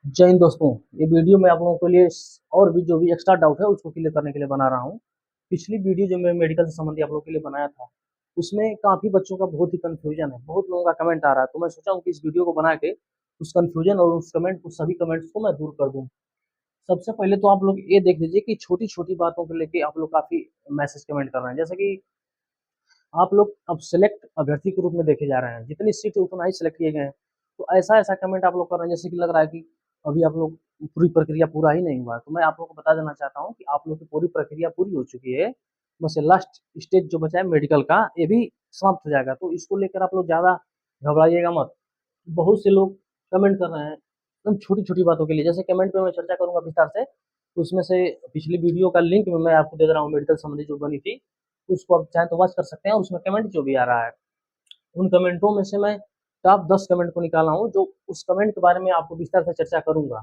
जय हिंद दोस्तों। ये वीडियो मैं आप लोगों के लिए और भी जो भी एक्स्ट्रा डाउट है उसको क्लियर करने के लिए बना रहा हूँ। पिछली वीडियो जो मैं मेडिकल से संबंधित आप लोगों के लिए बनाया था, उसमें काफ़ी बच्चों का बहुत ही कन्फ्यूजन है, बहुत लोगों का कमेंट आ रहा है, तो मैं सोचा हूँ कि इस वीडियो को बना के उस कन्फ्यूजन और उस सभी कमेंट्स को मैं दूर कर दूँ। सबसे पहले तो आप लोग ये देख लीजिए कि छोटी-छोटी बातों को लेके आप लोग काफ़ी मैसेज कमेंट कर रहे हैं। जैसे कि आप लोग अब सेलेक्ट अभ्यर्थी के रूप में देखे जा रहे हैं, जितनी सीट उतना ही सेलेक्ट किए गए हैं। तो ऐसा-ऐसा कमेंट आप लोग कर रहे हैं जैसे कि लग रहा है कि अभी आप लोग पूरी प्रक्रिया पूरा ही नहीं हुआ है। तो मैं आप लोगों को बता देना चाहता हूँ कि आप लोग की पूरी प्रक्रिया पूरी हो चुकी है। बस ये लास्ट स्टेज जो बचा है मेडिकल का, ये भी समाप्त हो जाएगा। तो इसको लेकर आप लोग ज़्यादा घबराइएगा मत। बहुत से लोग कमेंट कर रहे हैं एकदम छोटी-छोटी बातों के लिए। जैसे कमेंट पे मैं चर्चा करूँगा विस्तार से, तो उसमें से पिछली वीडियो का लिंक मैं आपको दे दे रहा हूँ मेडिकल संबंधी जो बनी थी, उसको आप चाहें तो वॉच कर सकते हैं और उसमें कमेंट जो भी आ रहा है, उन कमेंटों में से मैं टॉप 10 कमेंट को निकाला हूँ, जो उस कमेंट के बारे में आपको विस्तार से चर्चा करूँगा।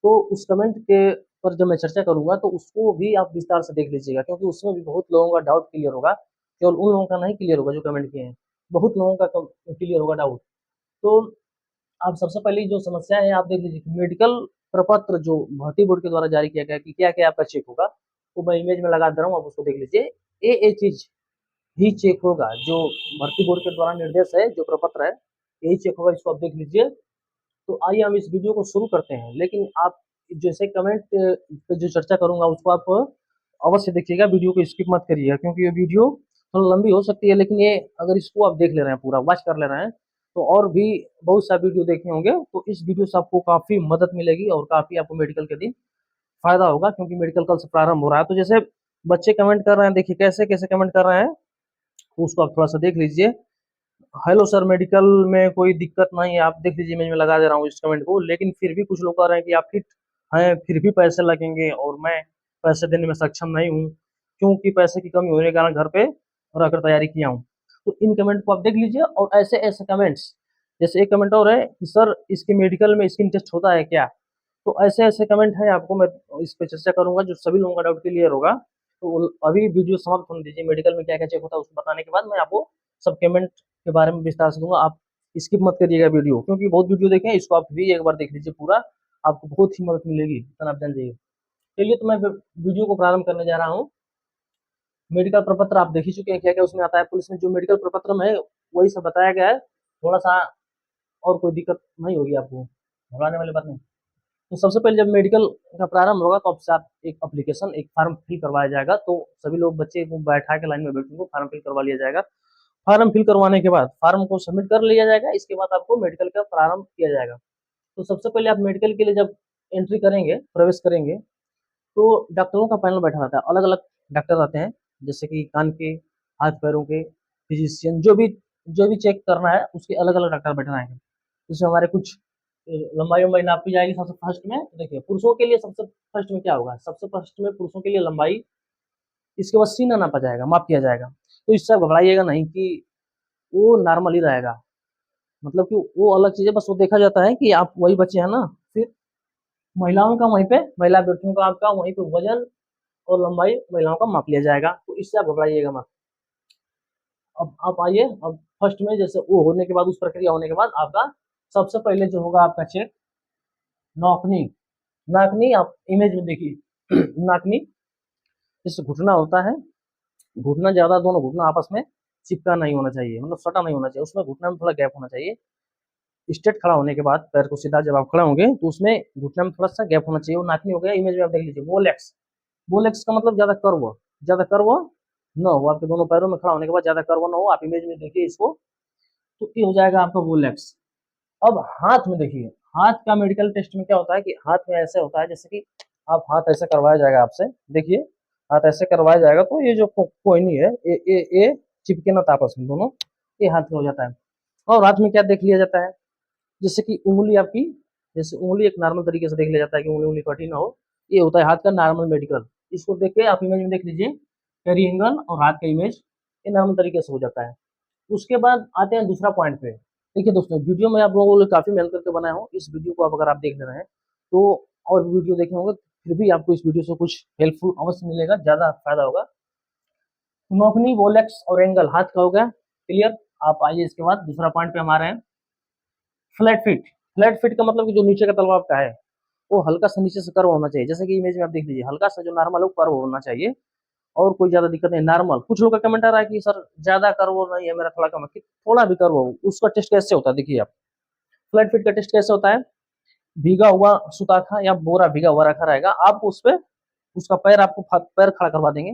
तो उस कमेंट के पर जब मैं चर्चा करूँगा तो उसको भी आप विस्तार से देख लीजिएगा, क्योंकि उसमें भी बहुत लोगों का डाउट क्लियर होगा। केवल उन लोगों का नहीं क्लियर होगा जो कमेंट किए हैं, बहुत लोगों का क्लियर होगा डाउट। तो आप सबसे पहले जो समस्या है आप देख लीजिए कि मेडिकल प्रपत्र जो भर्ती बोर्ड के द्वारा जारी किया गया है कि क्या-क्या आपका चेक होगा, वो मैं इमेज में लगा दे रहा हूँ, आप उसको देख लीजिए। ये चीज़ ही चेक होगा, जो भर्ती बोर्ड के द्वारा निर्देश है, जो प्रपत्र है, यही चेक होगा, इसको आप देख लीजिए। तो आइए हम इस वीडियो को शुरू करते हैं, लेकिन आप जैसे कमेंट पे जो चर्चा करूँगा उसको आप अवश्य देखिएगा, वीडियो को स्किप मत करिएगा, क्योंकि ये वीडियो थोड़ा लंबी हो सकती है, लेकिन ये अगर इसको आप देख ले रहे हैं पूरा, वॉच कर ले रहे हैं, तो और भी बहुत सा वीडियो देखे होंगे, तो इस वीडियो से आपको काफ़ी मदद मिलेगी और काफ़ी आपको मेडिकल के दिन फ़ायदा होगा, क्योंकि मेडिकल कल से प्रारंभ हो रहा है। तो जैसे बच्चे कमेंट कर रहे हैं, देखिए कैसे-कैसे कमेंट कर रहे हैं, तो उसको आप थोड़ा-सा देख लीजिए। हेलो सर, मेडिकल में कोई दिक्कत नहीं है, आप देख लीजिए, मैं लगा दे रहा हूँ इस कमेंट को, लेकिन फिर भी कुछ लोग कह रहे हैं कि आप फिट हैं, फिर भी पैसे लगेंगे और मैं पैसे देने में सक्षम नहीं हूँ, क्योंकि पैसे की कमी होने के कारण घर पे रहकर तैयारी किया हूँ। तो इन कमेंट को आप देख लीजिए और ऐसे-ऐसे कमेंट्स, जैसे एक कमेंट और है कि सर इसके मेडिकल में स्किन टेस्ट होता है क्या? तो ऐसे-ऐसे कमेंट हैं, आपको मैं इस पे चर्चा करूँगा जो सभी लोगों का डाउट क्लियर होगा। तो अभी वीडियो समाप्त होने दीजिए, मेडिकल में क्या-क्या चेक होता है उसको बताने के बाद मैं आपको सब कमेंट के बारे में विस्तार से दूँगा। आप स्किप मत करिएगा वीडियो, क्योंकि बहुत वीडियो देखे हैं, इसको आप भी एक बार देख लीजिए पूरा, आपको बहुत ही मदद मिलेगी, इतना आप जान जाइए। चलिए, तो मैं वीडियो को प्रारंभ करने जा रहा हूँ। मेडिकल प्रपत्र आप देख ही चुके हैं क्या-क्या उसमें आता है, पुलिस में जो मेडिकल प्रपत्र में है वही सब बताया गया है। थोड़ा-सा और कोई दिक्कत नहीं होगी आपको, घबराने वाली बात नहीं। तो सबसे पहले जब मेडिकल का प्रारंभ होगा तो आपसे आप एक एप्लीकेशन, एक फॉर्म फिल करवाया जाएगा। तो सभी लोग बच्चे को बैठा के लाइन में बैठेंगे, फॉर्म फिल करवा लिया जाएगा। फॉर्म फिल करवाने के बाद फॉर्म को सबमिट कर लिया जाएगा, इसके बाद आपको मेडिकल का प्रारंभ किया जाएगा। तो सबसे पहले आप मेडिकल के लिए जब एंट्री करेंगे, प्रवेश करेंगे, तो डॉक्टरों का पैनल बैठा रहता है, अलग-अलग डॉक्टर रहते हैं, जैसे कि कान के, हाथ-पैरों के, फिजिशियन, जो भी चेक करना है उसके अलग-अलग डॉक्टर बैठे रहेंगे। उसमें हमारे कुछ लंबाई-वंबाई नापी जाएगी सबसे फर्स्ट में। तो देखिए, पुरुषों के लिए सबसे फर्स्ट में क्या होगा, सबसे फर्स्ट में पुरुषों के लिए लंबाई, इसके बाद सीना नापा जाएगा, माप किया जाएगा। तो इससे आप घबराइएगा नहीं कि वो नॉर्मल ही रहेगा, मतलब कि वो अलग चीज़ है, बस वो देखा जाता है कि आप वही बच्चे हैं ना। फिर महिलाओं का वहीं पे, महिला अभ्यर्थियों का आपका वहीं पे वज़न और लंबाई महिलाओं का माप लिया जाएगा, तो इससे आप घबराइएगा मत। अब आप आइए, अब फर्स्ट में जैसे वो होने के बाद, उस प्रक्रिया होने के बाद आपका सबसे पहले जो होगा आपका चेक नौकनी। नाकनी आप इमेज में देखिए नाकनी, जैसे घुटना होता है, घुटना ज़्यादा, दोनों घुटना आपस में चिपका नहीं होना चाहिए, मतलब सटा नहीं होना चाहिए, उसमें घुटना में थोड़ा गैप होना चाहिए। स्ट्रेट खड़ा होने के बाद पैर को सीधा जब आप खड़े होंगे तो उसमें घुटने में थोड़ा सा गैप होना चाहिए, वो नाकनी हो गया। इमेज में आप देख लीजिए बोलेक्स, बोलेक्स का मतलब ज़्यादा कर्व ना हो, आपके दोनों पैरों में खड़ा होने के बाद ज़्यादा कर्व ना हो, आप इमेज में देखिए इसको। तो ये हो जाएगा आपका बोलेक्स। अब हाथ में देखिए, हाथ का मेडिकल टेस्ट में क्या होता है कि हाथ में ऐसे होता है, जैसे कि आप हाथ ऐसे करवाया जाएगा आपसे, देखिए हाथ ऐसे करवाया जाएगा, तो ये जो कोहनी है, ये चिपके ना आपस में दोनों, ये हाथ में हो जाता है। और हाथ में क्या देख लिया जाता है, जैसे कि उंगली आपकी, जैसे उंगली एक नॉर्मल तरीके से देख लिया जाता है कि उंगली उंगली कटी ना हो, ये होता है हाथ का नॉर्मल मेडिकल। इसको देख के आप इमेज में देख लीजिए, पेरी एंगल और हाथ का इमेज, ये नॉर्मल तरीके से हो जाता है। उसके बाद आते हैं दूसरा पॉइंट पे। देखिए दोस्तों, वीडियो मैं आप लोगों के लिए काफ़ी मेहनत करके बनाया हूँ। इस वीडियो को अब अगर आप देख ले रहे हैं, तो और भी वीडियो देखे होंगे, फिर भी आपको इस वीडियो से कुछ हेल्पफुल अवश्य मिलेगा, ज़्यादा फ़ायदा होगा। नोकनी, वोलेक्स और एंगल हाथ का हो गया क्लियर। आप आइए, इसके बाद दूसरा पॉइंट पे हमारे हैं फ्लैट फीट। फ्लैट फिट का मतलब कि जो नीचे का तलवा आपका है वो हल्का सा नीचे से कर्व होना चाहिए। जैसे कि इमेज में आप देख लीजिए, हल्का सा जो नॉर्मल है वो कर्व होना चाहिए और कोई ज़्यादा दिक्कत नहीं, नॉर्मल। कुछ लोग का कमेंट आ रहा है कि सर ज़्यादा कर्व नहीं है मेरा, थोड़ा कम है, कि थोड़ा भी कर्व हो, उसका टेस्ट कैसे होता है देखिए आप। फ्लैट फिट का टेस्ट कैसे होता है, भीगा हुआ सुताखा या बोरा भीगा हुआ रखा रहेगा, आप उस पे उसका पैर आपको पैर खड़ा करवा देंगे,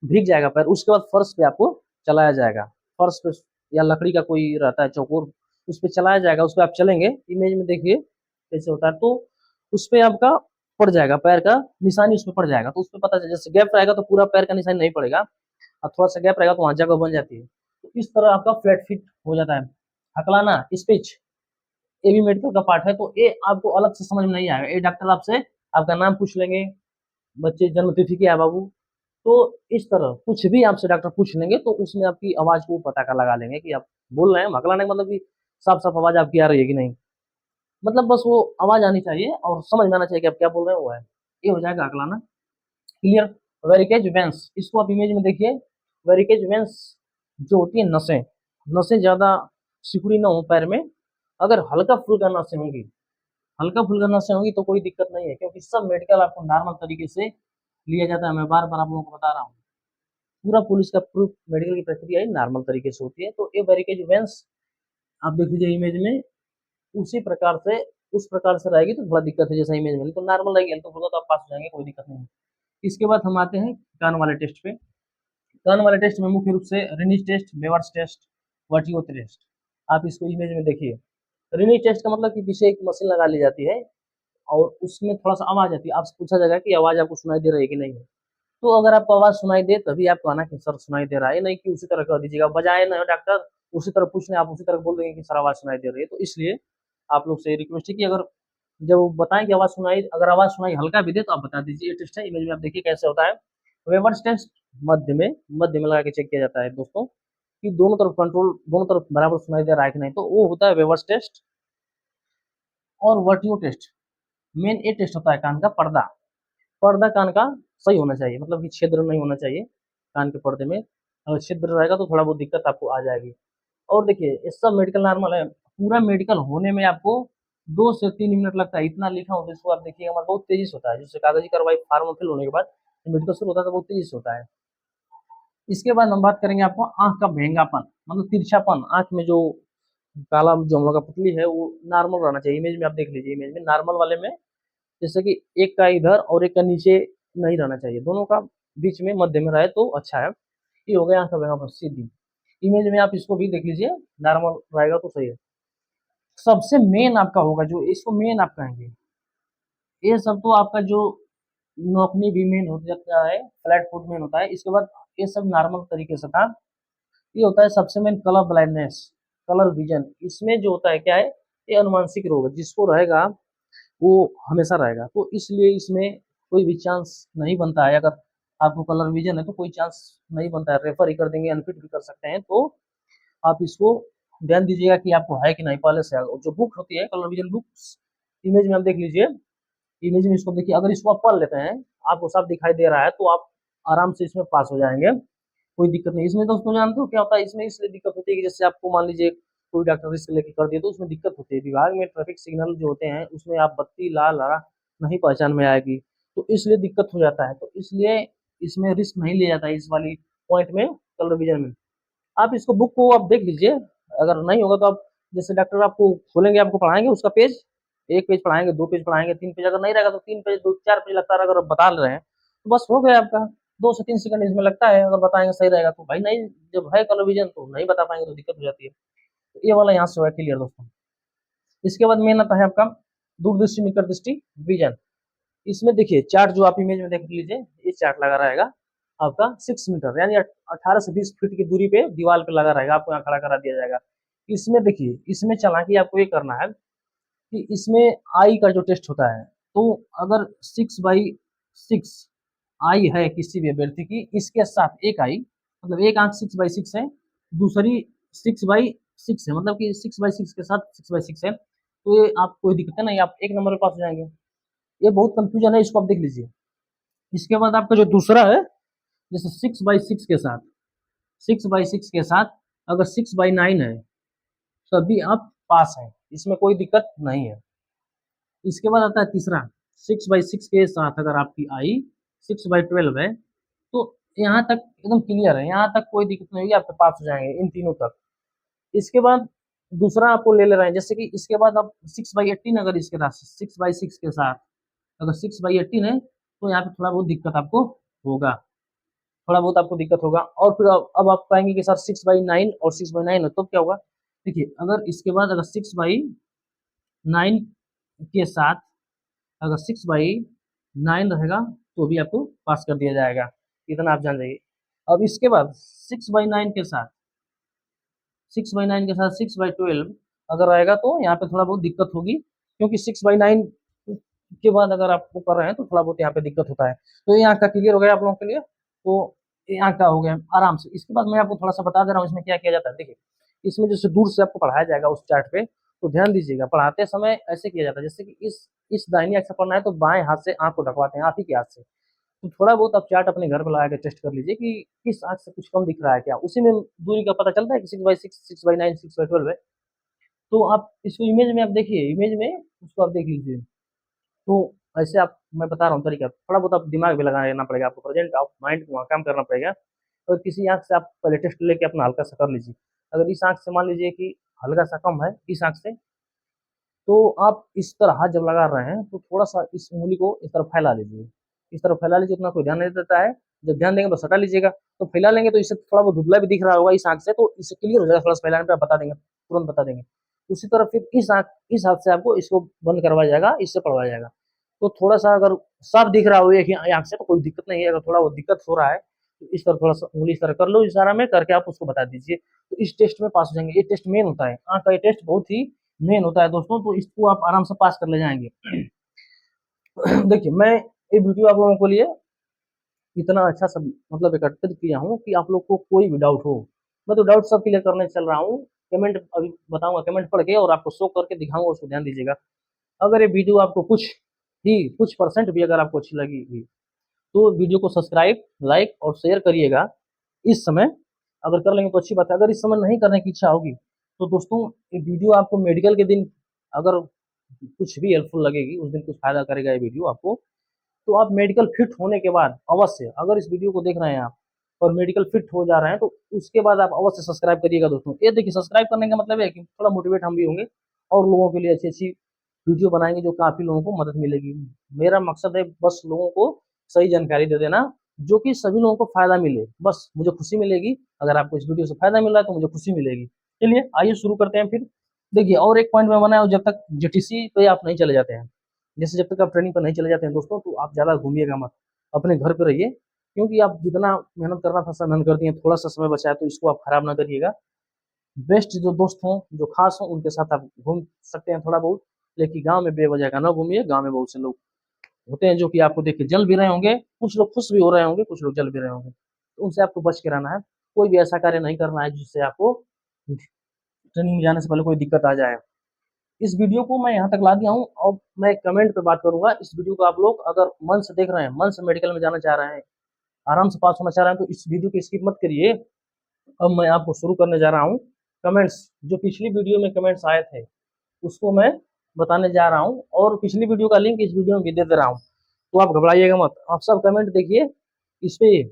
भीग जाएगा पैर, उसके बाद फर्श पे आपको चलाया जाएगा। फर्श पे या लकड़ी का कोई रहता है चौकोर, उस पे चलाया जाएगा, उस पे आप चलेंगे। इमेज में देखिए कैसे होता है, तो उस पे आपका पड़ जाएगा, पैर का निशानी उस पे पड़ जाएगा, तो उस पे पता चल, जैसे गैप रहेगा तो पूरा पैर का निशानी नहीं पड़ेगा, और थोड़ा सा गैप रहेगा तो वहां जगह बन जाती है। तो इस तरह आपका फ्लैट फिट हो जाता है। हकलाना स्पीच, ये भी मेडिकल का पार्ट है, तो ये आपको अलग से समझ में नहीं आएगा। ये डॉक्टर आपसे आपका नाम पूछ लेंगे, बच्चे जन्म तिथि क्या है बाबू, तो इस तरह कुछ भी आपसे डॉक्टर पूछ लेंगे, तो उसमें आपकी आवाज को पता का लगा लेंगे कि आप बोल रहे हैं। हकलाने का मतलब कि साफ साफ आवाज आपकी आ रही है कि नहीं, मतलब बस वो आवाज आनी चाहिए और समझ में आना चाहिए कि आप क्या बोल रहे हैं, वो है, ये हो जाएगा हकलाना। क्लियर। वेरिकेज वेंस, इसको आप इमेज में देखिए। वेरिकेज वेंस जो होती है नसें, नसें ज्यादा सिकुड़ी ना हो पैर में, अगर हल्का फुल्का नसें होंगी, हल्का फुल्का नसें होंगी तो कोई दिक्कत नहीं है, क्योंकि सब मेडिकल आपको नॉर्मल तरीके से लिया जाता है। मैं बार बार आप लोगों को बता रहा हूँ, पूरा पुलिस का प्रूफ मेडिकल की प्रक्रिया ही नॉर्मल तरीके से होती है। तो ये वेरिकेज वेंस आप देख लीजिए इमेज में, उसी प्रकार से उस प्रकार से रहेगी तो थोड़ा दिक्कत है, जैसा इमेज में, तो नॉर्मल रहेगी तो होगा तो आप पास हो जाएंगे, कोई दिक्कत नहीं है। इसके बाद हम आते हैं कान वाले टेस्ट पे। कान वाले टेस्ट में मुख्य रूप से रिनीज टेस्ट, बेवर्स टेस्ट, वर्टिगो टेस्ट, आप इसको इमेज में देखिए। रिनीज टेस्ट का मतलब कि पीछे एक मशीन लगा ली जाती है और उसमें थोड़ा सा आवाज आती है, आपसे पूछा जाएगा कि आवाज आपको सुनाई दे रही है कि नहीं है। तो अगर आपको आवाज सुनाई दे तभी आप कहना कि सर सुनाई दे रहा है, नहीं कि उसी तरह कह दीजिएगा, बजाय ना डॉक्टर उसी तरह पूछने आप उसी तरह बोल देंगे कि सर आवाज सुनाई दे रही है। तो इसलिए आप लोग से रिक्वेस्ट है कि अगर जब वो बताएं कि आवाज सुनाई, अगर आवाज सुनाई हल्का भी दे तो आप बता दीजिए। ये टेस्ट है, इमेज में आप देखिए कैसे होता है। वेवर्स टेस्ट मध्य में लगा के चेक किया जाता है दोस्तों, कि दोनों तरफ कंट्रोल, दोनों तरफ बराबर सुनाई दे रहा है कि नहीं, तो वो होता है वेवर्स टेस्ट। और वर्टिगो टेस्ट, मेन ये टेस्ट होता है कान का पर्दा। पर्दा कान का सही होना चाहिए, मतलब कि छिद्र नहीं होना चाहिए कान के पर्दे में, अगर छिद्र रहेगा तो थोड़ा बहुत दिक्कत आपको आ जाएगी। और देखिए ये सब मेडिकल नॉर्मल है, पूरा मेडिकल होने में आपको 2 से 3 मिनट लगता है, इतना लिखा होता है इसको आप देखिएगा, मतलब बहुत तेजी से होता है। जैसे कागजी कार्रवाई फॉर्म फिल होने के बाद मेडिकल शुरू होता है तो बहुत तेजी से होता है। इसके बाद हम बात करेंगे आपको आंख का भेंगापन, मतलब तिरछापन, आंख में जो काला जो हम लोग का पुतली है वो नॉर्मल रहना चाहिए। इमेज में आप देख लीजिए, इमेज में नॉर्मल वाले में जैसे कि एक का इधर और एक का नीचे नहीं रहना चाहिए, दोनों का बीच में मध्य में रहे तो अच्छा है। ये हो गया आंख का भेंगापन सीधी। इमेज में आप इसको भी देख लीजिए, नॉर्मल रहेगा तो सही है। सबसे मेन आपका होगा जो इसको मेन आप कहेंगे, ये सब तो आपका जो नौकनी भी मेन हो जाता है, फ्लैट फुट मेन होता है, इसके बाद ये सब नॉर्मल तरीके से था। ये होता है सबसे main colour blindness, colour vision. इसमें जो होता है क्या है, ये अनुमानसिक रोग है, जिसको रहेगा वो हमेशा रहेगा, तो इसलिए इसमें कोई भी चांस नहीं बनता है। अगर आपको कलर विजन है तो कोई चांस नहीं बनता है, रेफर ही कर देंगे, अनफिट भी कर सकते हैं। तो आप इसको ध्यान दीजिएगा कि आपको है कि नहीं पहले से। जो बुक होती है कलर विजन बुक्स, इमेज में आप देख लीजिए, इमेज में इसको देखिए, अगर इसको आप पढ़ लेते हैं, आपको सब दिखाई दे रहा है, तो आप आराम से इसमें पास हो जाएंगे, कोई दिक्कत नहीं। इसमें दोस्तों जानते हो क्या होता है, इसमें इसलिए दिक्कत होती है कि जैसे आपको मान लीजिए कोई डॉक्टर रिस्क लेके कर दिया तो उसमें दिक्कत होती है। विभाग में ट्रैफिक सिग्नल जो होते हैं उसमें आप बत्ती लाल हरा नहीं पहचान में आएगी, तो इसलिए दिक्कत हो जाता है। तो इसलिए इसमें रिस्क नहीं लिया जाता है इस वाली पॉइंट में, कलर विजन में। आप इसको बुक को आप देख लीजिए, अगर नहीं होगा तो आप जैसे डॉक्टर आपको खोलेंगे, आपको पढ़ाएंगे उसका पेज, एक पेज पढ़ाएंगे, 2 पेज पढ़ाएंगे, 3 पेज, अगर नहीं रहेगा तो 3 पेज, 2 4 पेज लगता है, अगर आप बता रहे हैं तो बस हो गया आपका। 2 से 3 सेकंड इसमें लगता है, अगर बताएंगे सही रहेगा तो भाई, नहीं जब है कलर विजन तो नहीं बता पाएंगे तो दिक्कत हो जाती है। तो ये वाला यहाँ से हुआ क्लियर दोस्तों। इसके बाद मेन आता है आपका दूरदृष्टि निकट दृष्टि विजन। इसमें देखिए चार्ट जो आप इमेज में देख लीजिए, ये चार्ट लगा रहेगा आपका 6 मीटर यानी 18 से 20 फीट की दूरी पे दीवार पे लगा रहेगा, आपको यहाँ खड़ा करा दिया जाएगा। इसमें देखिए, इसमें चालाकी आपको ये करना है कि इसमें आई का जो टेस्ट होता है, तो अगर 6/6 आई है किसी भी अभ्यर्थी की, इसके साथ एक आई, मतलब एक आंख 6/6 है, दूसरी 6/6 है, मतलब कि 6/6 के साथ 6/6 है, तो ये आप कोई दिक्कत है नहीं, आप एक नंबर पे पास हो जाएंगे। ये बहुत कंफ्यूजन है, इसको आप देख लीजिए। इसके बाद आपका जो दूसरा है, जैसे 6/6 के साथ, 6/6 के साथ अगर 6/9 है तभी आप पास हैं। इसमें कोई दिक्कत नहीं है। इसके बाद आता है तीसरा, 6/6 के साथ अगर आपकी आई 6/12 है तो यहाँ तक एकदम क्लियर है, यहाँ तक कोई दिक्कत नहीं होगी, आपके पास हो जाएंगे इन तीनों तक। इसके बाद दूसरा आपको ले रहे हैं, जैसे कि इसके बाद आप 6/18 अगर इसके साथ 6/6 के साथ अगर 6/18 है तो यहाँ पे थोड़ा बहुत दिक्कत आपको होगा, थोड़ा बहुत आपको दिक्कत होगा। और फिर अब आप पाएंगे कि सर 6/9 और 6/9 है तो क्या होगा। देखिए अगर इसके बाद अगर 6/9 के साथ अगर 6/9 रहेगा तो भी आपको पास कर दिया जाएगा, इतना आप जान जाइए। अब इसके बाद 6/9 के साथ 6/12 अगर रहेगा तो यहाँ पे थोड़ा बहुत दिक्कत होगी, क्योंकि 6/9 के बाद अगर आप वो कर रहे हैं तो थोड़ा बहुत यहाँ पे दिक्कत होता है। तो यहाँ का क्लियर हो गया आप लोगों के लिए, तो यहाँ का हो गया आराम से। इसके बाद मैं आपको थोड़ा सा बता दे रहा हूँ इसमें क्या किया जाता है। देखिए इसमें जैसे दूर से आपको पढ़ाया जाएगा उस चार्ट पे, तो ध्यान दीजिएगा पढ़ाते समय ऐसे किया जाता है, जैसे कि इस दाहिनी आंख से पढ़ना है तो बाएं हाथ से आंख को ढकवाते हैं, आप ही के हाथ से। तो थोड़ा बहुत आप चार्ट अपने घर पे लगा के टेस्ट कर लीजिए कि किस आंख से कुछ कम दिख रहा है क्या, उसी में दूरी का पता चलता है कि 6/6 6/9 6/12 है। तो आप इसको इमेज में आप देखिए, इमेज में उसको आप देख लीजिए। तो ऐसे आप, मैं बता रहा हूँ तरीका, थोड़ा बहुत आप दिमाग भी लगाना पड़ेगा आपको, प्रेजेंट ऑफ माइंड को वहाँ काम करना पड़ेगा। और किसी आंख से आप पहले टेस्ट लेके अपना हल्का सा कर लीजिए। अगर इस आंख से मान लीजिए कि हल्का सा कम है इस आंख से, तो आप इस तरह हाथ जब लगा रहे हैं तो थोड़ा सा इस उंगली को इस तरफ फैला लीजिए, इस तरफ फैला लीजिए, उतना कोई ध्यान नहीं देता है। जब ध्यान देंगे बस हटा लीजिएगा। तो फैला लेंगे तो इससे थोड़ा बहुत धुंधला भी दिख रहा होगा इस आंख से, तो इससे क्लियर हो जाएगा, थोड़ा सा फैलाने पे आप बता देंगे, तुरंत बता देंगे। उसी तरह फिर इस हाथ से आपको इसको बंद करवाया जाएगा, इससे पढ़वाया जाएगा। तो थोड़ा सा अगर साफ दिख रहा हो एक ही आंख से तो कोई दिक्कत नहीं है, अगर थोड़ा बहुत दिक्कत हो रहा है तो इस तरह थोड़ा सा उंगली इस तरह कर लो, इशारा में करके आप उसको बता दीजिए। तो इस टेस्ट में पास हो जाएंगे। ये टेस्ट मेन होता है, आंख का ये टेस्ट बहुत ही मेन होता है दोस्तों, तो इसको आप आराम से पास कर ले जाएंगे। देखिए मैं ये वीडियो आप लोगों के लिए इतना अच्छा सब मतलब एकत्रित किया हूँ कि आप लोग को कोई भी डाउट हो, मैं तो डाउट सब क्लियर करने चल रहा हूँ। कमेंट अभी बताऊंगा, कमेंट पढ़ के और आपको शो करके दिखाऊंगा, उसको ध्यान दीजिएगा। अगर ये वीडियो आपको कुछ परसेंट भी अगर आपको अच्छी लगेगी तो वीडियो को सब्सक्राइब, लाइक और शेयर करिएगा। इस समय अगर कर लेंगे तो अच्छी बात है, अगर इस समय नहीं करने की इच्छा होगी तो दोस्तों ये वीडियो आपको मेडिकल के दिन अगर कुछ भी हेल्पफुल लगेगी, उस दिन कुछ फायदा करेगा ये वीडियो आपको, तो आप मेडिकल फिट होने के बाद अवश्य, अगर इस वीडियो को देख रहे हैं आप और मेडिकल फिट हो जा रहे हैं तो उसके बाद आप अवश्य सब्सक्राइब करिएगा दोस्तों। ये देखिए सब्सक्राइब करने का मतलब है कि थोड़ा मोटिवेट हम भी होंगे और लोगों के लिए अच्छी अच्छी वीडियो बनाएंगे जो काफी लोगों को मदद मिलेगी। मेरा मकसद है बस लोगों को सही जानकारी दे देना, जो कि सभी लोगों को फायदा मिले, बस मुझे खुशी मिलेगी। अगर आपको इस वीडियो से फायदा मिल रहा है तो मुझे खुशी मिलेगी। चलिए आइए शुरू करते हैं फिर। देखिए और एक पॉइंट मैं बनाया, जब तक जीटीसी पे आप नहीं चले जाते हैं, जैसे जब तक आप ट्रेनिंग पर नहीं चले जाते हैं दोस्तों, तो आप ज़्यादा घूमिएगा मत, अपने घर पे रहिए। क्योंकि आप जितना मेहनत करना था सब मेहनत कर दिए, थोड़ा सा समय बचा है तो इसको आप खराब ना करिएगा। बेस्ट जो दोस्त हों, जो खास हों, उनके साथ आप घूम सकते हैं थोड़ा बहुत, लेकिन गाँव में बेवजह का ना घूमिए। गाँव में बहुत से लोग होते हैं जो कि आपको देख के जल भी रहे होंगे, कुछ लोग खुश भी हो रहे होंगे, कुछ लोग जल भी रहे होंगे, तो उनसे आपको बच के रहना है। कोई भी ऐसा कार्य नहीं करना है जिससे आपको ट्रेनिंग में जाने से पहले कोई दिक्कत आ जाए। इस वीडियो को मैं यहाँ तक ला दिया हूँ। अब मैं कमेंट पे बात करूंगा। इस वीडियो को आप लोग अगर मन से देख रहे हैं, मन से मेडिकल में जाना चाह रहे हैं, आराम से पास होना चाह रहे हैं, तो इस वीडियो को स्किप मत करिए। अब मैं आपको शुरू करने जा रहा हूँ। कमेंट्स जो पिछली वीडियो में कमेंट्स आए थे उसको मैं बताने जा रहा हूँ, और पिछली वीडियो का लिंक इस वीडियो में भी दे दे रहा हूँ, तो आप घबराइएगा मत। आप सब कमेंट देखिए इस पे,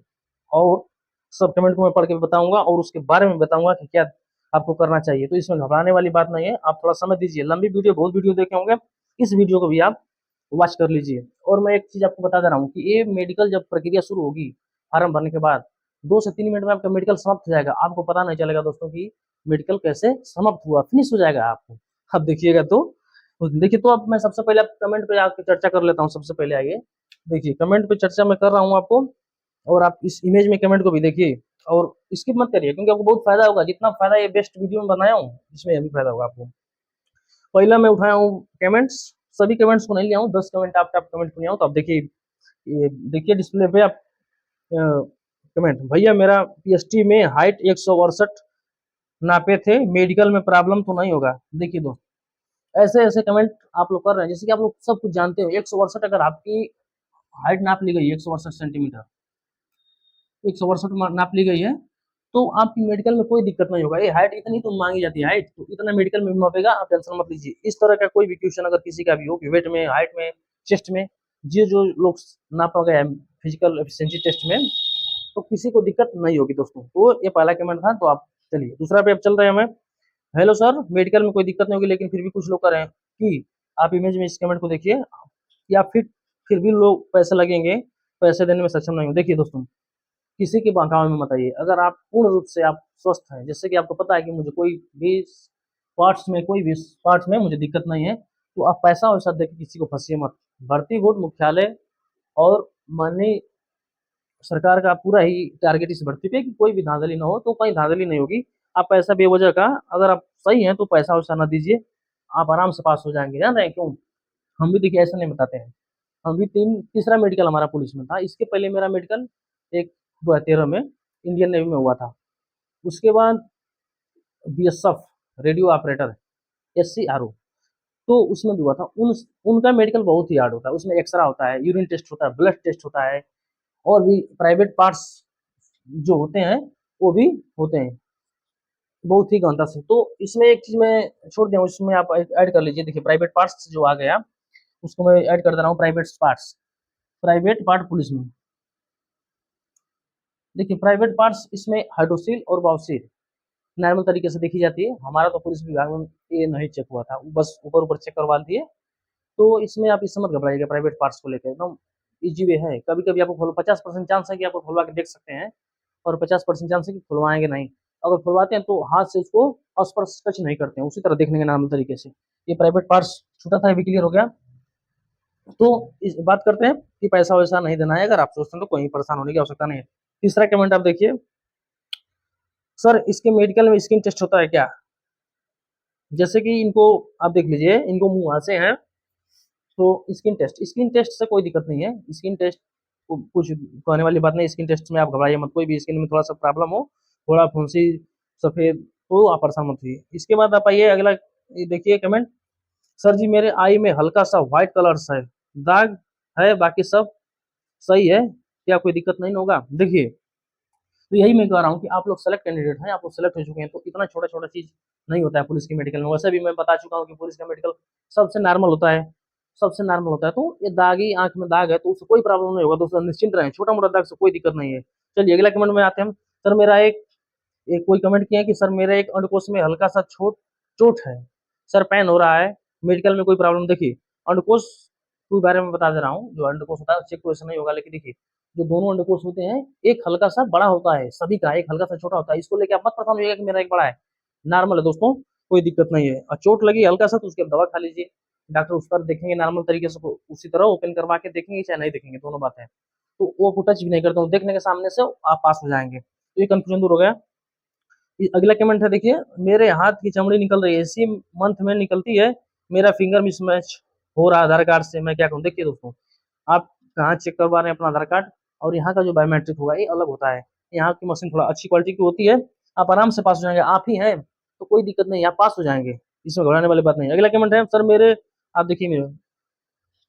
और सब कमेंट को मैं पढ़ के बताऊंगा और उसके बारे में बताऊंगा कि क्या आपको करना चाहिए। तो इसमें घबराने वाली बात नहीं है, आप थोड़ा समय दीजिए। लंबी वीडियो, बहुत वीडियो देखे होंगे, इस वीडियो को भी आप वॉच कर लीजिए। और मैं एक चीज आपको बता दे रहा हूँ कि ये मेडिकल जब प्रक्रिया शुरू होगी फॉर्म भरने के बाद 2 से 3 मिनट में आपका मेडिकल समाप्त हो जाएगा। आपको पता नहीं चलेगा दोस्तों कि मेडिकल कैसे समाप्त हुआ, फिनिश हो जाएगा आपको। अब देखिएगा तो देखिए, तो अब मैं सबसे पहले कमेंट पे आके चर्चा कर लेता हूँ। सबसे पहले आइए देखिए, कमेंट पे चर्चा मैं कर रहा हूँ आपको, और आप इस इमेज में कमेंट को भी देखिए और स्किप मत करिए, क्योंकि आपको बहुत फायदा होगा। जितना फायदा ये बेस्ट वीडियो में बनाया हूँ इसमें अभी फायदा होगा आपको। पहला मैं उठाया हूँ कमेंट्स, सभी कमेंट्स को नहीं लिया हूँ, 10 कमेंट आप कमेंट को लिया हूँ। तो आप देखिए, ये देखिए डिस्प्ले पे आप कमेंट, भैया मेरा पीएसटी में हाइट 168 नापे थे, मेडिकल में प्रॉब्लम तो नहीं होगा। देखिए दोस्त, ऐसे ऐसे कमेंट आप लोग कर रहे हैं जैसे कि आप लोग सब कुछ जानते हो। 168 अगर आपकी हाइट नाप ली गई है, 168 सेंटीमीटर 168 नाप ली गई है, तो आपकी मेडिकल में कोई दिक्कत नहीं होगा। ये हाइट इतनी तो मांगी जाती है, हाइट तो इतना मेडिकल में भी मापेगा, आप टेंशन मत लीजिए। इस तरह का कोई भी क्वेश्चन अगर किसी का भी हो कि वेट में, हाइट में, चेस्ट में, ये जो लोग नापा गया है फिजिकल एफिशिएंसी टेस्ट में, तो किसी को दिक्कत नहीं होगी दोस्तों। तो ये पहला कमेंट था। तो आप चलिए दूसरा पे अब चल रहे हैं हमें। हेलो सर, मेडिकल में कोई दिक्कत नहीं होगी, लेकिन फिर भी कुछ लोग कर रहे हैं कि आप इमेज में इस कमेंट को देखिए, या फिर भी लोग पैसे लगेंगे, पैसे देने में सक्षम नहीं हो। देखिए दोस्तों, किसी के बहकावे में मत आइए। अगर आप पूर्ण रूप से आप स्वस्थ हैं, जैसे कि आपको पता है कि मुझे कोई भी पार्ट्स में मुझे दिक्कत नहीं है, तो आप पैसा वैसा देके किसी को फंसिए मत। भर्ती बोर्ड मुख्यालय और माननीय सरकार का पूरा ही टारगेट इस भर्ती पे कि कोई भी धांधली ना हो, तो कहीं धांधली नहीं होगी। आप पैसा बेवजह का, अगर आप सही हैं तो पैसा वैसा ना दीजिए, आप आराम से पास हो जाएंगे। जान रहे हैं क्यों? हम भी देखिए ऐसा नहीं बताते हैं। हम भी तीसरा मेडिकल हमारा पुलिस में था। इसके पहले मेरा मेडिकल एक 2013 में इंडियन नेवी में हुआ था। उसके बाद बीएसएफ रेडियो ऑपरेटर, एससीआरओ, तो उसमें भी हुआ था। उनका मेडिकल बहुत ही हार्ड होता है। उसमें एक्सरा होता है, यूरिन टेस्ट होता है, ब्लड टेस्ट होता है, और भी प्राइवेट पार्ट्स जो होते हैं वो भी होते हैं, बहुत ही गंदा से। तो इसमें एक चीज मैं छोड़ दिया हूँ, इसमें आप ऐड कर लीजिए। देखिए प्राइवेट पार्ट्स जो आ गया, उसको मैं ऐड कर दे रहा हूँ। प्राइवेट पार्ट पुलिस में देखिए, प्राइवेट पार्ट्स इसमें हाइड्रोसिल और बाउसिल नॉर्मल तरीके से देखी जाती है। हमारा तो पुलिस विभाग में ये नहीं चेक हुआ था, बस ऊपर ऊपर चेक करवा दिए। तो इसमें आप इससे मत घबराइएगा, प्राइवेट पार्ट्स को लेकर एकदम इजी वे है। कभी कभी आपको खोलो 50% चांस है कि आपको खुलवा के देख सकते हैं, और 50% चांस है कि खुलवाएंगे नहीं। अगर खुलवाते हैं तो हाथ से उसको स्पर्श टच नहीं करते हैं, उसी तरह देखने के नॉर्मल तरीके से। ये प्राइवेट पार्ट्स छूटा था, ये भी क्लियर हो गया। तो इस बात करते हैं कि पैसा वैसा नहीं देना है। अगर आप सोचते हैं तो कोई परेशान होने की आवश्यकता नहीं है। तीसरा कमेंट आप देखिए, सर इसके मेडिकल में स्किन टेस्ट होता है क्या? जैसे कि इनको आप देख लीजिए, इनको मुंह वहां से है, तो स्किन टेस्ट से कोई दिक्कत नहीं है। स्किन टेस्ट कुछ कहने वाली बात नहीं। स्किन टेस्ट में आप घबराइए मत। कोई भी स्किन में थोड़ा सा प्रॉब्लम हो, थोड़ा फुंसी सफेद, तो आप परेशान मत होइए। इसके बाद आप आइए अगला, ये देखिए कमेंट, सर जी मेरे आई में हल्का सा व्हाइट कलर है, दाग है, बाकी सब सही है, क्या कोई दिक्कत नहीं होगा? देखिए, तो यही मैं कह रहा हूँ कि आप लोग सेलेक्ट कैंडिडेट हैं, आप लोग सेलेक्ट हो चुके हैं, तो इतना छोटा छोटा चीज नहीं होता है पुलिस के मेडिकल में। वैसे भी मैं बता चुका हूँ कि पुलिस का मेडिकल सबसे नॉर्मल होता है, सबसे नॉर्मल होता है। तो ये दागी आंख में दाग है तो उससे कोई प्रॉब्लम नहीं होगा दोस्तों, निश्चिंत रहें। छोटा मोटा दाग से कोई दिक्कत नहीं है। चलिए अगला कमेंट में आते हैं हम। सर मेरा एक कोई कमेंट किया कि सर मेरे एक अंडकोश में हल्का सा चोट है, सर पेन हो रहा है, मेडिकल में कोई प्रॉब्लम? देखिए, अंडकोश के बारे में बता दे रहा हूँ। जो अंडकोश होता है चेक तो ऐसा नहीं होगा, लेकिन देखिए जो दोनों अंडकोश होते हैं, एक हल्का सा बड़ा होता है सभी का, एक हल्का सा छोटा होता है। इसको लेके आप मत परेशान होइएगा कि मेरा एक बड़ा है, नॉर्मल है दोस्तों, कोई दिक्कत नहीं है। और चोट लगी हल्का सा तो उसकी आप दवा खा लीजिए, डॉक्टर उस पर देखेंगे नॉर्मल तरीके से, उसी तरह ओपन करवा के देखेंगे चाहे नहीं देखेंगे, दोनों बात है। तो वो को टच भी नहीं करता हूँ, देखने के सामने से आप पास हो जाएंगे। तो ये कंफ्यूजन दूर हो गया। अगला कमेंट है देखिए, मेरे हाथ की चमड़ी निकल रही है, इसी मंथ में निकलती है, मेरा फिंगर मिसमैच हो रहा है आधार कार्ड से, मैं क्या करूँ? देखिए दोस्तों, आप कहाँ चेक करवा रहे हैं अपना आधार कार्ड, और यहाँ का जो बायोमेट्रिक होगा ये अलग होता है। यहाँ की मशीन थोड़ा अच्छी क्वालिटी की होती है, आप आराम से पास हो जाएंगे। आप ही हैं तो कोई दिक्कत नहीं, आप पास हो जाएंगे, इसमें घबराने वाली बात नहीं है। अगला कमेंट है, सर मेरे, आप देखिए मेरे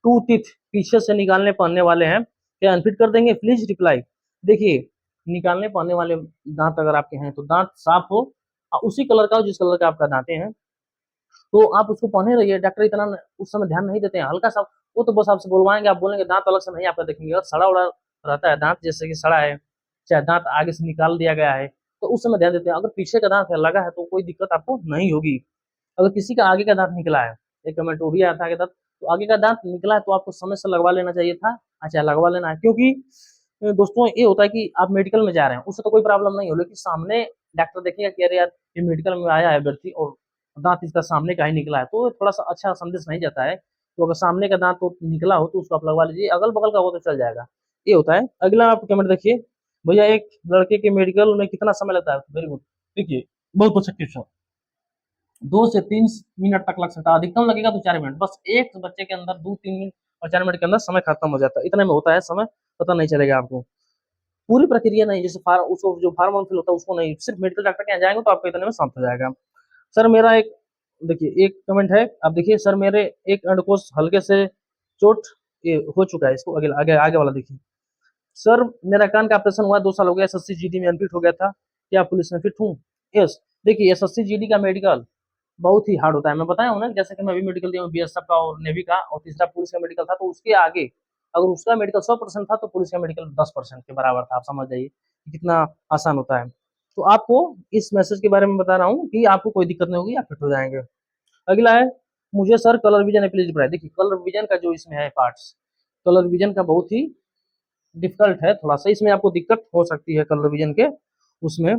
टू टीथ पीछे से निकालने पड़ने वाले हैं, क्या अनफिट कर देंगे? Please reply. देखिए, निकालने पड़ने वाले दांत अगर आपके हैं तो दांत साफ हो, उसी कलर का हो जिस कलर का आपका दांते हैं, तो आप उसको पहने रहिए। डॉक्टर इतना उस समय ध्यान नहीं देते हैं, हल्का सा वो तो बस आपसे बुलवाएंगे, आप बोलेंगे दांत अलग से नहीं आपका देखेंगे। अगर सड़ा उड़ा रहता है दांत, जैसे कि सड़ा है, चाहे दांत आगे से निकाल दिया गया है, तो उस समय ध्यान देते हैं। अगर पीछे का दांत है लगा है तो कोई दिक्कत आपको नहीं होगी। अगर किसी का आगे का दांत निकला है, एक कमेंट वो भी आया था आगे दांत, तो आगे का दांत निकला है तो आपको समय से लगवा लेना चाहिए था। अच्छा, लगवा लेना है, क्योंकि दोस्तों ये होता है कि आप मेडिकल में जा रहे हैं, उससे तो कोई प्रॉब्लम नहीं हो, लेकिन सामने डॉक्टर देखेगा कि अरे यार ये मेडिकल में आया है व्यक्ति और दांत इसका सामने का ही निकला है, तो थोड़ा सा अच्छा संदेश नहीं जाता है। तो अगर सामने का दांत तो निकला हो तो उसको आप लगवा लीजिए, अगल बगल का हो तो चल जाएगा। ये होता है। अगला आप कमेंट देखिए, भैया एक लड़के के मेडिकल में कितना समय लगता है? Very good. देखिए, बहुत अच्छा क्वेश्चन। 2 से 3 मिनट तक लग सकता है, अधिकतम लगेगा तो 4 मिनट। बस एक बच्चे के अंदर 2-3 मिनट और 4 मिनट के अंदर समय खत्म हो जाता है, इतने में होता है समय, पता नहीं चलेगा आपको। पूरी प्रक्रिया नहीं, जैसे फार्म उसको जो फार्म फिल होता है उसको नहीं, सिर्फ मेडिकल डॉक्टर के यहाँ जाएंगे तो आपको इतने में समाप्त हो जाएगा। सर मेरा एक, देखिए एक कमेंट है, आप देखिए, सर मेरे एक अंडकोश हल्के से चोट ये हो चुका है, इसको आगे आगे आगे वाला देखिए। सर मेरा कान का ऑपरेशन हुआ 2 साल हो गया, 80 GD में अनफिट हो गया था, क्या पुलिस में फिट हूँ? यस। देखिए एसएससी जीडी का मेडिकल बहुत ही हार्ड होता है। मैं बताया हूँ ना, जैसे कि मैं भी मेडिकल दिया हूँ बीएसएफ का और नेवी का, और तीसरा पुलिस का मेडिकल था, तो उसके आगे अगर उसका मेडिकल 100% था तो पुलिस का मेडिकल 10% के बराबर था। आप समझ जाइए कि कितना आसान होता है। तो आपको इस मैसेज के बारे में बता रहा हूँ कि आपको कोई दिक्कत नहीं होगी, आप फिट हो जाएंगे। अगला है, मुझे सर कलर विजन एप्लीज बताए। देखिए कलर विजन का जो इसमें है पार्ट्स, कलर विजन का बहुत ही डिफिकल्ट है, थोड़ा सा इसमें आपको दिक्कत हो सकती है कलर विजन के उसमें।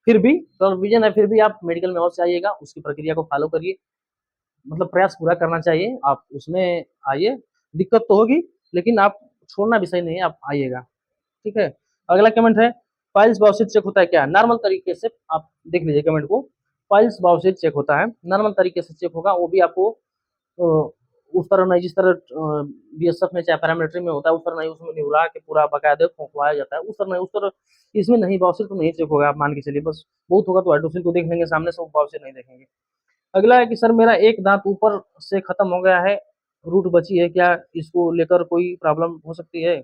फिर भी कलर विजन है, फिर भी आप मेडिकल में अवश्य आइएगा, उसकी प्रक्रिया को फॉलो करिए, मतलब प्रयास पूरा करना चाहिए, आप उसमें आइए। दिक्कत तो होगी लेकिन आप छोड़ना विषय नहीं है, आप आइएगा, ठीक है। अगला कमेंट है, फाइल्स बायोसिट चेक होता है क्या? नॉर्मल तरीके से आप देख लीजिए कमेंट को। फाइल्स बायोसिट चेक होता है, नॉर्मल तरीके से चेक होगा, वो भी आपको उस तरह नहीं जिस तरह बीएसएफ में चाहे पैरामिलिट्री में होता है, उस तरह नहीं, उसमें निहुरा के पूरा बाकायदे फुंकवाया जाता है, उस तरह नहीं, उस तरह इसमें नहीं, बायोसिट तो नहीं चेक होगा, आप मान के चलिए। बस बहुत होगा तो हाइड्रोसिल को देख लेंगे सामने से, वो बायोसिट नहीं देखेंगे। अगला है कि सर मेरा एक दांत ऊपर से खत्म हो गया है, रूट बची है, क्या इसको लेकर कोई प्रॉब्लम हो सकती है?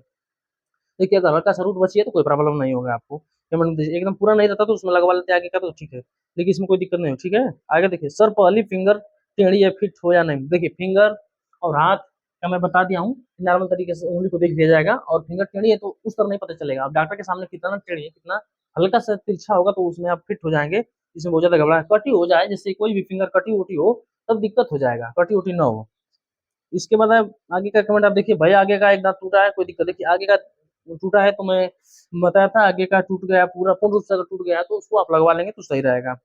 देखिए अगर हल्का सा रूट बची है तो कोई प्रॉब्लम नहीं होगा आपको, एकदम पूरा नहीं रहता तो उसमें लगवा लेते आगे का, तो ठीक है, लेकिन इसमें कोई दिक्कत नहीं हो, ठीक है। आगे देखिए, सर पहली फिंगर टेढ़ी है, फिट हो या नहीं? देखिए फिंगर और हाथ का मैं बता दिया हूँ, नॉर्मल तरीके से उंगली को देख दिया जाएगा, और फिंगर टेढ़ी है तो उस तरह नहीं पता चलेगा। अब डॉक्टर के सामने कितना टेढ़ी है, कितना हल्का सा तिरछा होगा तो उसमें आप फिट हो जाएंगे। इसमें बहुत ज्यादा घबरा, कटी हो जाए, जैसे कोई भी फिंगर कटी उटी हो तब दिक्कत हो जाएगा, कटी उटी ना हो। इसके बाद आप आगे का कमेंट आप देखिए, भाई आगे का एक दांत टूटा है, कोई दिक्कत? देखिए आगे का टूटा है तो मैं बताया था, आगे का टूट गया पूरा पूर्ण रूप से, अगर टूट गया है तो उसको आप लगवा लेंगे तो सही रहेगा।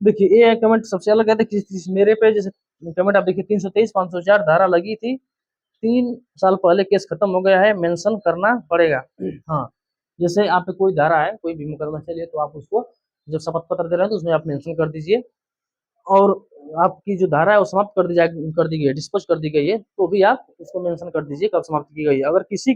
देखिए ये कमेंट सबसे अलग है, देखिए मेरे पे जैसे कमेंट आप देखिए, 323 504 धारा लगी थी, 3 साल पहले केस खत्म हो गया है, मेंशन करना पड़ेगा। हाँ, जैसे आप पे कोई धारा है, कोई भी मुकदमा चलिए, तो आप उसको जब शपथ पत्र दे रहे हैं तो उसमें आप मेंशन कर दीजिए, और आपकी जो धारा है वो समाप्त कर दी गई है, डिस्पोज कर दी गई है, तो भी आप उसको मेंशन कर दीजिए कब समाप्त की गई है। अगर किसी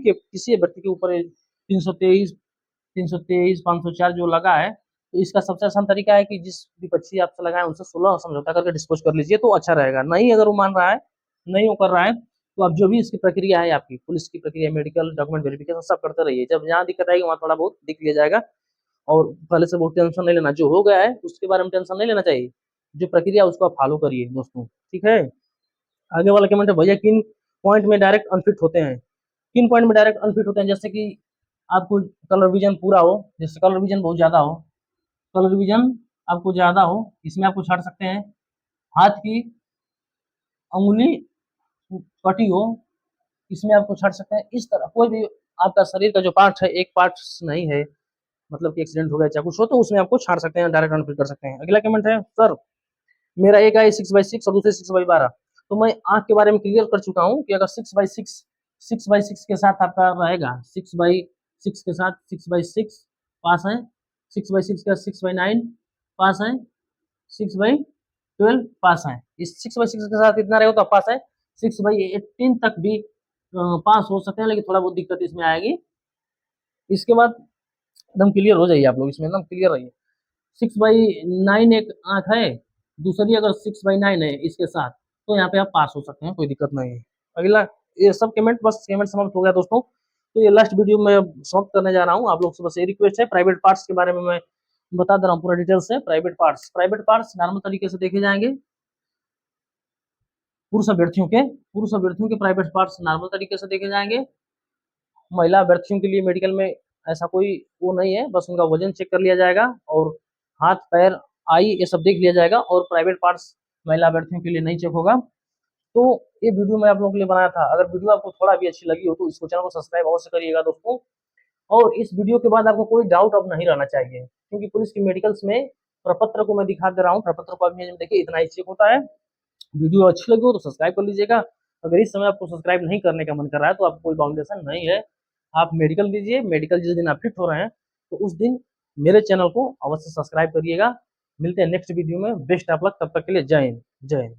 व्यक्ति के ऊपर 323 504 जो लगा है, तो इसका सबसे आसान तरीका है कि जिस विपक्षी आपसे लगा है उनसे 16 समझौता करके डिस्पोज कर लीजिए, तो अच्छा रहेगा। नहीं अगर वो मान रहा है, नहीं वो कर रहा है, तो आप जो भी इसकी प्रक्रिया है, आपकी पुलिस की प्रक्रिया, मेडिकल डॉक्यूमेंट वेरिफिकेशन सब करते रहिए, जब जहाँ दिक्कत आएगी वहाँ थोड़ा बहुत दिख लिया जाएगा। और पहले से बहुत टेंशन नहीं लेना, जो हो गया है उसके बारे में टेंशन नहीं लेना चाहिए, जो प्रक्रिया है उसको आप फॉलो करिए दोस्तों, ठीक है। आगे वाला कमेंट है, भैया किन पॉइंट में डायरेक्ट अनफिट होते हैं? किन पॉइंट में डायरेक्ट अनफिट होते हैं? जैसे कि आपको कलर विजन पूरा हो, जैसे कलर विजन बहुत ज्यादा हो, कलर विजन आपको ज्यादा हो, इसमें आपको छाड़ सकते हैं। हाथ की अंगुली कटी हो, इसमें आपको छाड़ सकते हैं। इस तरह कोई भी आपका शरीर का जो पार्ट है, एक पार्ट नहीं है, मतलब कि एक्सीडेंट हो गया चाहे कुछ हो, तो उसमें आपको छाड़ सकते हैं, डायरेक्ट अनफिट कर सकते हैं। अगला कमेंट है, सर मेरा एक आई 6/6 और दूसरे 6/12, तो मैं आंख के बारे में क्लियर कर चुका हूँ कि अगर 6/6 के साथ आपका रहेगा, 6/6 के साथ 6/6 पास है, 6/6 का 6/9 पास है, 6/12 पास है। इस 6/6 के साथ इतना रहेगा तो आप पास है। 6/18 तक भी पास हो सकते हैं, लेकिन थोड़ा बहुत दिक्कत इसमें आएगी। इसके बाद एकदम क्लियर हो जाइए आप लोग, इसमें एकदम क्लियर रहिए। 6/9 एक आंख है, दूसरी अगर 6/9 है इसके साथ, तो यहाँ पे आप पास हो सकते हैं, कोई दिक्कत नहीं है। अगला, ये सब कमेंट, बस कमेंट समाप्त हो गया दोस्तों। तो ये लास्ट वीडियो में समाप्त करने जा रहा हूँ। आप लोग से बस ये रिक्वेस्ट है, प्राइवेट पार्ट्स के बारे में मैं बता दे रहा हूँ पूरा डिटेल से। प्राइवेट पार्ट्स नॉर्मल तरीके से देखे जाएंगे, पुरुष अभ्यर्थियों के प्राइवेट पार्ट्स नॉर्मल तरीके से देखे जाएंगे। महिला अभ्यर्थियों के लिए मेडिकल में ऐसा कोई वो नहीं है, बस उनका वजन चेक कर लिया जाएगा, और हाथ पैर आई ये सब देख लिया जाएगा, और प्राइवेट पार्ट्स महिला अभ्यर्थियों के लिए नहीं चेक होगा। तो ये वीडियो मैं आप लोगों के लिए बनाया था। अगर वीडियो आपको थोड़ा भी अच्छी लगी हो तो इसको, चैनल को सब्सक्राइब अवश्य करिएगा दोस्तों। और इस वीडियो के बाद आपको कोई डाउट अब नहीं रहना चाहिए, क्योंकि पुलिस की मेडिकल्स में प्रपत्र को मैं दिखा दे रहा हूँ, प्रपत्र को अभी देखिए इतना ही चेक होता है। वीडियो अच्छी लगी हो तो सब्सक्राइब कर लीजिएगा। अगर इस समय आपको सब्सक्राइब नहीं करने का मन कर रहा है तो आपको कोई बाउंडेशन नहीं है, आप मेडिकल दीजिए, मेडिकल जिस दिन आप फिट हो रहे हैं तो उस दिन मेरे चैनल को अवश्य सब्सक्राइब करिएगा। मिलते हैं नेक्स्ट वीडियो में, बेस्ट ऑफ लक, तब तक के लिए जय हिंद, जय हिंद।